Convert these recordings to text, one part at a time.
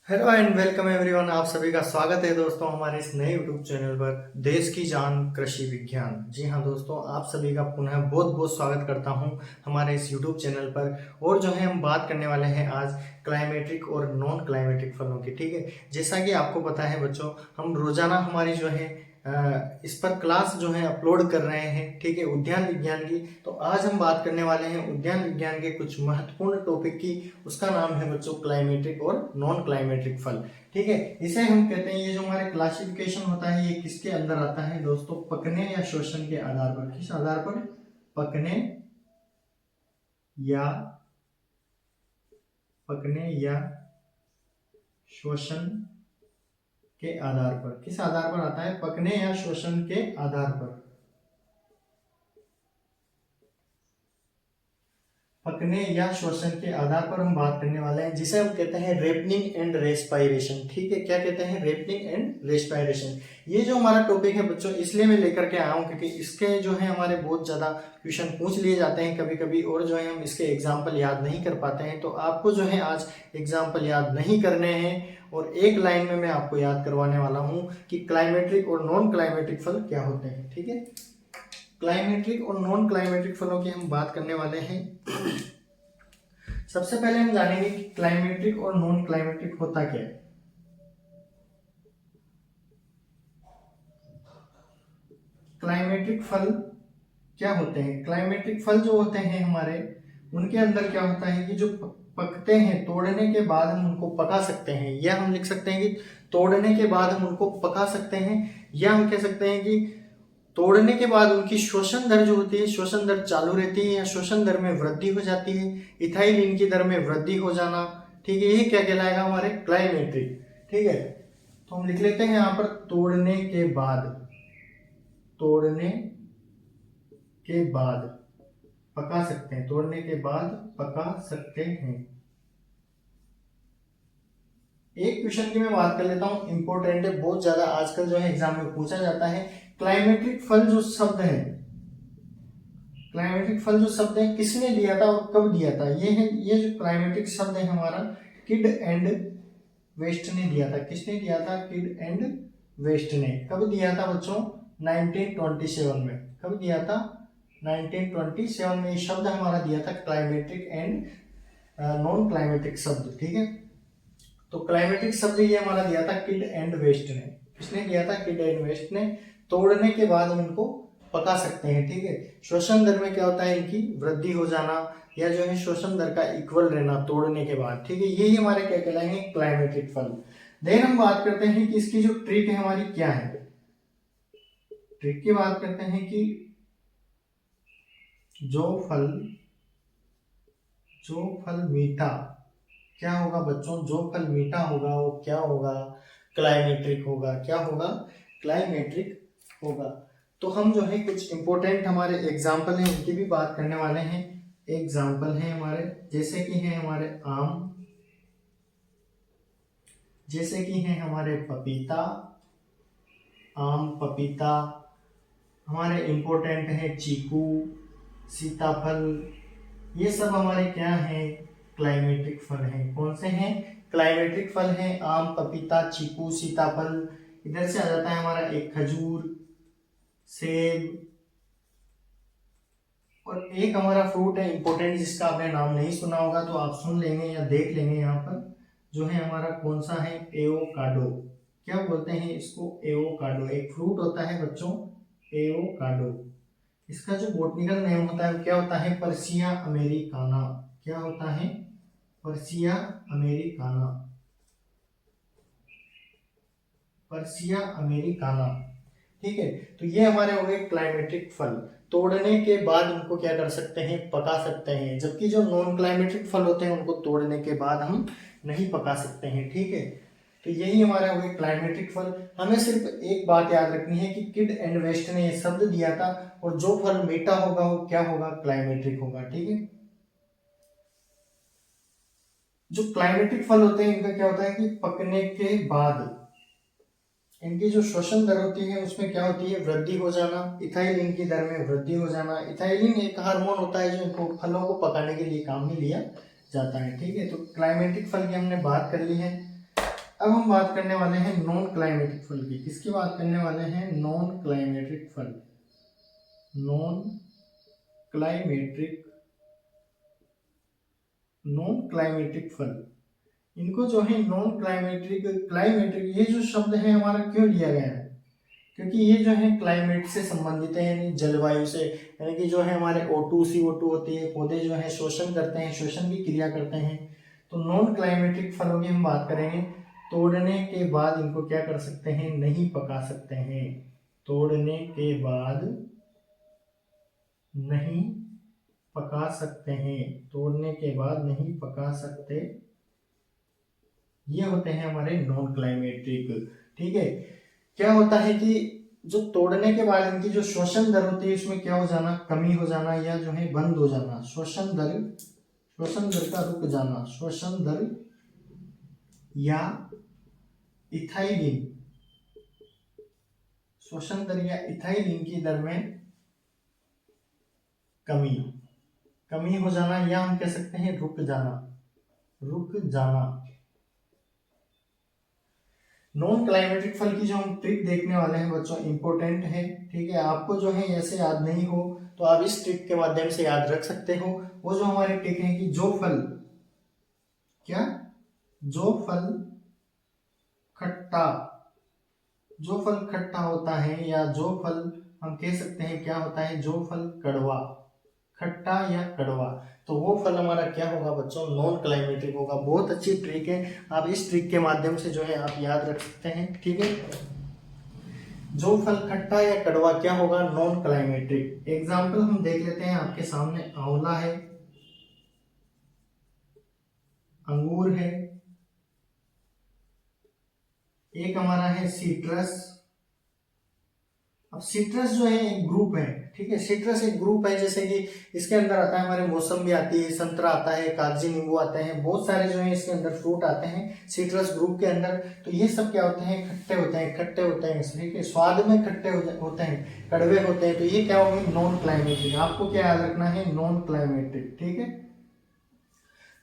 Hello and welcome everyone. आप सभी का स्वागत है दोस्तों हमारे इस नए यूट्यूब चैनल पर देश की जान कृषि विज्ञान। जी हाँ दोस्तों, आप सभी का पुनः बहुत बहुत स्वागत करता हूं हमारे इस यूट्यूब चैनल पर। और जो है हम बात करने वाले हैं आज क्लाइमेट्रिक और नॉन क्लाइमेट्रिक फलों की। ठीक है, जैसा कि आपको पता है बच्चों, हम रोजाना हमारी जो है इस पर क्लास जो है अपलोड कर रहे हैं। ठीक है, उद्यान विज्ञान की। तो आज हम बात करने वाले हैं उद्यान विज्ञान के कुछ महत्वपूर्ण टॉपिक की। उसका नाम है बच्चों क्लाइमेट्रिक और नॉन क्लाइमेट्रिक फल। ठीक है, इसे हम कहते हैं, ये जो हमारे क्लासिफिकेशन होता है ये किसके अंदर आता है दोस्तों? पकने या शोषण के आधार पर। किस आधार पर? पकने या शोषण के आधार पर। किस आधार पर आता है? पकने या शोषण के आधार पर। पकने या शोषण के आधार पर हम बात करने वाले हैं, जिसे हम कहते हैं रेपनिंग एंड रेस्पायरेशन। ठीक है, क्या कहते हैं? Ripening and respiration. ये जो हमारा टॉपिक है बच्चों, इसलिए मैं लेकर के आया हूं क्योंकि इसके जो है हमारे बहुत ज्यादा क्वेश्चन पूछ लिए जाते हैं कभी कभी, और जो है हम इसके एग्जाम्पल याद नहीं कर पाते हैं। तो आपको जो है आज एग्जाम्पल याद नहीं करने हैं, और एक लाइन में मैं आपको याद करवाने वाला हूँ कि क्लाइमेट्रिक और नॉन क्लाइमेट्रिक फल क्या होते हैं। ठीक है, क्लाइमेट्रिक और नॉन क्लाइमेट्रिक फलों की हम बात करने वाले हैं। सबसे पहले हम जानेंगे कि क्लाइमेट्रिक और नॉन क्लाइमेट्रिक होता क्या है। क्लाइमेट्रिक फल क्या होते हैं? क्लाइमेट्रिक फल जो होते हैं हमारे, उनके अंदर क्या होता है कि जो पकते हैं, तोड़ने के बाद हम उनको पका सकते हैं, या हम लिख सकते हैं कि तोड़ने के बाद हम उनको पका सकते हैं, या हम कह सकते हैं कि तोड़ने के बाद उनकी श्वसन दर जो होती है, श्वसन दर चालू रहती है या श्वसन दर में वृद्धि हो जाती है, इथाइलिन की दर में वृद्धि हो जाना। ठीक है, ये क्या कहलाएगा? हमारे क्लाइमेट्रिक। ठीक है, तो हम लिख लेते हैं यहाँ पर तोड़ने के बाद। तोड़ने के बाद पका सकते हैं, तोड़ने के बाद पका सकते हैं। एक क्वेश्चन की मैं बात कर लेता हूं, इंपॉर्टेंट है बहुत ज्यादा, आजकल जो है एग्जाम में पूछा जाता है। क्लाइमेट्रिक फल जो शब्द है, क्लाइमेट्रिक फल जो शब्द है किसने दिया था और कब दिया था? ये है, ये जो क्लाइमेट्रिक शब्द है हमारा, किड एंड वेस्ट ने दिया था। किसने दिया था? किड एंड वेस्ट ने। कब दिया था बच्चों? 1927 में। कब दिया था? 1927 में ये शब्द हमारा दिया था, क्लाइमेट्रिक एंड नॉन क्लाइमेट्रिक शब्द। ठीक है, तो क्लाइमेट्रिक शब्द ये हमारा दिया था किड एंड वेस्ट ने। किसने दिया था? किड एंड वेस्ट ने। तोड़ने के बाद हम इनको पका सकते हैं। ठीक है, श्वसन दर में क्या होता है? इनकी वृद्धि हो जाना, या जो है श्वसन दर का इक्वल रहना तोड़ने के बाद। ठीक है, यही हमारे क्या कहलाएंगे? क्लाइमेट्रिक फल। देन हम बात करते हैं कि इसकी जो ट्रिक है हमारी क्या है। ट्रिक की बात करते हैं कि जो फल मीठा, क्या होगा बच्चों? जो फल मीठा होगा वो क्या होगा? क्लाइमेट्रिक होगा। क्या होगा? क्लाइमेट्रिक होगा। तो हम जो है कुछ इंपॉर्टेंट हमारे एग्जाम्पल हैं उनकी भी बात करने वाले हैं। एग्जाम्पल हैं हमारे, जैसे कि हैं हमारे आम, जैसे कि हैं हमारे पपीता, आम, पपीता। हमारे इंपॉर्टेंट हैं चीकू, सीताफल। ये सब हमारे क्या हैं? क्लाइमेट्रिक फल हैं। कौन से हैं? क्लाइमेट्रिक फल हैं। आम, पपीता, चीकू, सीताफल। इधर से आ जाता है हमारा एक खजूर, सेब, और एक हमारा फ्रूट है इंपॉर्टेंट जिसका आपने नाम नहीं सुना होगा तो आप सुन लेंगे या देख लेंगे यहाँ पर, जो है हमारा कौन सा है? एवोकाडो। क्या बोलते हैं इसको? एवोकाडो। एक फ्रूट होता है बच्चों, एवोकाडो। इसका जो बॉटनिकल नेम होता है क्या होता है? Persia Americana. क्या होता है? Persia Americana. Persia Americana. ठीक है, तो ये हमारे हो गए क्लाइमेट्रिक फल। तोड़ने के बाद उनको क्या कर सकते हैं? पका सकते हैं। जबकि जो नॉन क्लाइमेट्रिक फल होते हैं उनको तोड़ने के बाद हम नहीं पका सकते हैं। ठीक है, तो यही हमारे हो गए क्लाइमेट्रिक फल। हमें सिर्फ एक बात याद रखनी है कि किड एंड वेस्ट ने ये शब्द दिया था, और जो फल मीठा होगा वो क्या होगा? क्लाइमेट्रिक होगा। ठीक है, जो क्लाइमेट्रिक फल होते हैं इनका क्या होता है कि पकने के बाद इनकी जो श्वसन दर होती है उसमें क्या होती है? वृद्धि हो जाना, इथाइलिन की दर में वृद्धि हो जाना। इथाइलिन एक हार्मोन होता है जो इनको फलों को पकाने के लिए काम में लिया जाता है। ठीक है, तो क्लाइमेटिक फल की हमने बात कर ली है। अब हम बात करने वाले हैं नॉन क्लाइमेटिक फल की। किसकी बात करने वाले हैं? नॉन क्लाइमेटिक फल। नॉन क्लाइमेटिक फल, इनको जो है नॉन क्लाइमेटिक ये जो शब्द है हमारा क्यों लिया गया है? क्योंकि ये जो है क्लाइमेट से संबंधित है, यानी जलवायु से, यानी कि जो है हमारे O2 CO2 होती है, पौधे जो है शोषण करते हैं, शोषण की क्रिया करते हैं। तो नॉन क्लाइमेटिक फलों की हम बात करेंगे, तोड़ने के बाद इनको क्या कर सकते हैं? नहीं पका सकते हैं। तोड़ने के बाद नहीं पका सकते हैं। तोड़ने के बाद नहीं पका सकते, ये होते हैं हमारे नॉन क्लाइमेटिक। ठीक है, क्या होता है कि जो तोड़ने के बाद इनकी जो श्वसन दर होती है उसमें क्या हो जाना? कमी हो जाना, या जो है बंद हो जाना। श्वसन दर का रुक जाना। श्वसन दर या इथाइलिन, श्वसन दर या इथाइलिन की दर में कमी हो जाना, या हम कह सकते हैं रुक जाना। नॉन क्लाइमेटिक फल की जो हम ट्रिक देखने वाले हैं बच्चों, इंपॉर्टेंट है। ठीक है, आपको जो है ऐसे याद नहीं हो तो आप इस ट्रिक के माध्यम से याद रख सकते हो। वो जो हमारी ट्रिक है कि जो फल खट्टा होता है, या जो फल हम कह सकते हैं क्या होता है? जो फल खट्टा या कड़वा, तो वो फल हमारा क्या होगा बच्चों? नॉन क्लाइमेटिक होगा। बहुत अच्छी ट्रिक है, आप इस ट्रिक के माध्यम से जो है आप याद रख सकते हैं। ठीक है, जो फल खट्टा या कड़वा क्या होगा? Non climatic. एग्जाम्पल हम देख लेते हैं, आपके सामने आंवला है, अंगूर है, एक हमारा है सिट्रस। अब सिट्रस जो है एक ग्रुप है। ठीक है, सिट्रस एक ग्रुप है, जैसे कि इसके अंदर आता है हमारे मौसम्बी आती है, संतरा आता है, कागजी नींबू आते हैं, बहुत सारे जो है इसके अंदर फ्रूट आते हैं सिट्रस ग्रुप के अंदर। तो ये सब क्या होते हैं? खट्टे होते हैं। ठीक है, स्वाद में खट्टे होते हैं, कड़वे होते हैं। तो ये क्या होंगे? Non climatic. आपको क्या याद रखना है? Non climatic. ठीक है,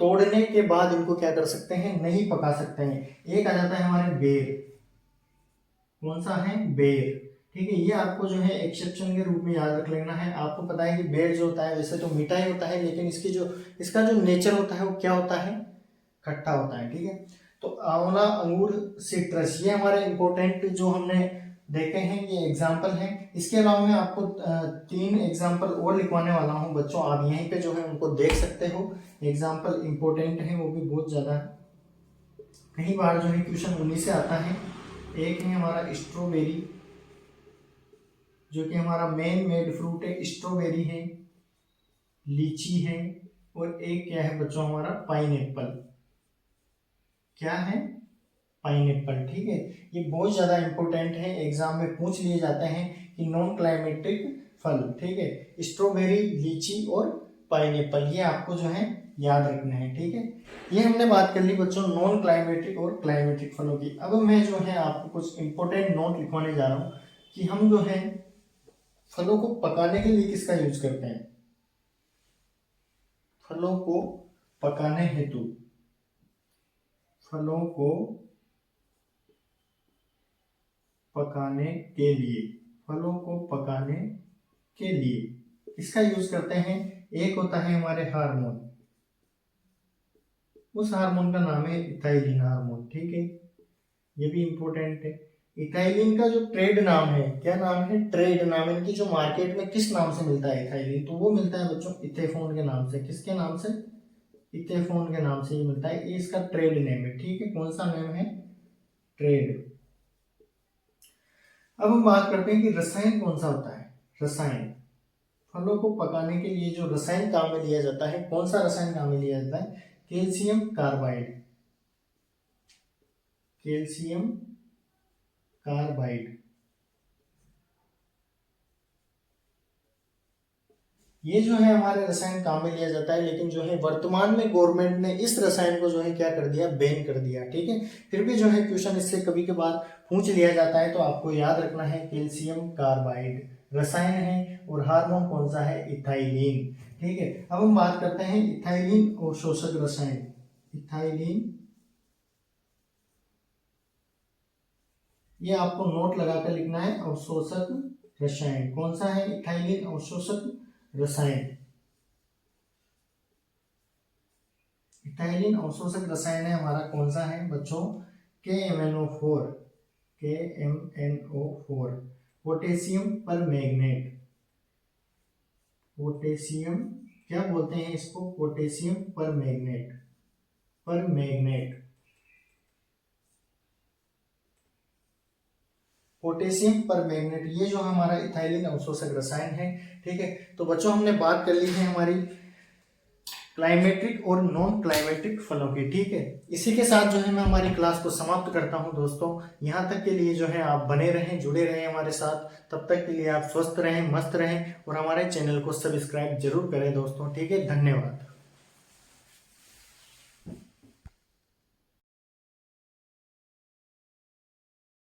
तोड़ने के बाद इनको क्या कर सकते हैं? नहीं पका सकते हैं। एक आ जाता है हमारे बेर। कौन सा है? बेर। ठीक है, ये आपको जो है एक्सेप्शन के रूप में याद रख लेना है। आपको पता है कि बेर जो होता है वैसे तो मीठा ही होता है, लेकिन इसका जो नेचर होता है वो क्या होता है? खट्टा होता है। ठीक है, तो आंवला, अंगूर, सिट्रस, ये हमारे इंपॉर्टेंट जो हमने देखे हैं, ये एग्जाम्पल हैं। इसके अलावा मैं आपको 3 एग्जाम्पल और लिखवाने वाला हूँ बच्चों, आप यहीं पे जो है उनको देख सकते हो। एग्जाम्पल इंपॉर्टेंट है, वो भी बहुत ज्यादा है, कई बार जो है क्वेश्चन उन्हीं से आता है। एक है हमारा स्ट्रॉबेरी, जो कि हमारा मेन मेड फ्रूट है, स्ट्रॉबेरी है, लीची है, और एक क्या है बच्चों? हमारा पाइनएप्पल। क्या है? पाइनएप्पल। ठीक है, ये बहुत ज्यादा इंपॉर्टेंट है, एग्जाम में पूछ लिए जाते हैं कि नॉन क्लाइमेटिक फल। ठीक है, स्ट्रॉबेरी, लीची और पाइनएप्पल, ये आपको जो है याद रखना है। ठीक है, ये हमने बात कर ली बच्चों नॉन क्लाइमेटिक और क्लाइमेटिक फलों की। अब मैं जो है आपको कुछ इंपॉर्टेंट नोट लिखवाने जा रहा हूँ कि हम जो है फलों को पकाने के लिए किसका यूज करते हैं? फलों को पकाने हेतु, फलों को पकाने के लिए, फलों को पकाने के लिए इसका यूज करते हैं। एक होता है हमारे हार्मोन, उस हार्मोन का नाम है इथाइलिन हार्मोन। ठीक है, ये भी इंपॉर्टेंट है। इथाइलिन का जो ट्रेड नाम है, क्या नाम है? ट्रेड नाम है। इनकी जो मार्केट में किस नाम से मिलता है इथाइलिन? तो वो मिलता है बच्चों इथेफोन के नाम से। किसके नाम से? इथेफोन के नाम से ये मिलता है, ये इसका ट्रेड नेम है। ठीक है, कौन सा नेम है? ट्रेड। अब हम बात करते हैं कि रसायन कौन सा होता है। रसायन, फलों को पकाने के लिए जो रसायन काम में लिया जाता है, कौन सा रसायन काम में लिया जाता है? Calcium carbide. कैल्शियम कार्बाइड, ये जो है हमारे रसायन काम में लिया जाता है, लेकिन जो है वर्तमान में गवर्नमेंट ने इस रसायन को जो है क्या कर दिया? बैन कर दिया। ठीक है, फिर भी जो है क्वेश्चन इससे कभी कभार पूछ लिया जाता है, तो आपको याद रखना है कैल्शियम कार्बाइड रसायन है, और हार्मोन कौन सा है? इथाइलिन। ठीक है, अब हम बात करते हैं इथाइलिन और शोषक रसायन। इथाइलिन ये आपको नोट लगाकर लिखना है। अवशोषक रसायन कौन सा है? इथाइलिन अवशोषक रसायन। इथाइलिन अवशोषक रसायन है हमारा कौन सा है बच्चों? KMnO4। KMnO4 potassium permanganate. Potassium क्या बोलते हैं इसको? Potassium permanganate. Permanganate potassium permanganate ये जो हमारा इथाइलिन अवशोषक रसायन है। ठीक है, तो बच्चों हमने बात कर ली है हमारी क्लाइमेट्रिक और नॉन क्लाइमेट्रिक फलों की। ठीक है, इसी के साथ जो है मैं हमारी क्लास को समाप्त करता हूं दोस्तों। यहाँ तक के लिए जो है आप बने रहें, जुड़े रहें हमारे साथ। तब तक के लिए आप स्वस्थ रहें, मस्त रहें और हमारे चैनल को सब्सक्राइब जरूर करें दोस्तों। ठीक है, धन्यवाद।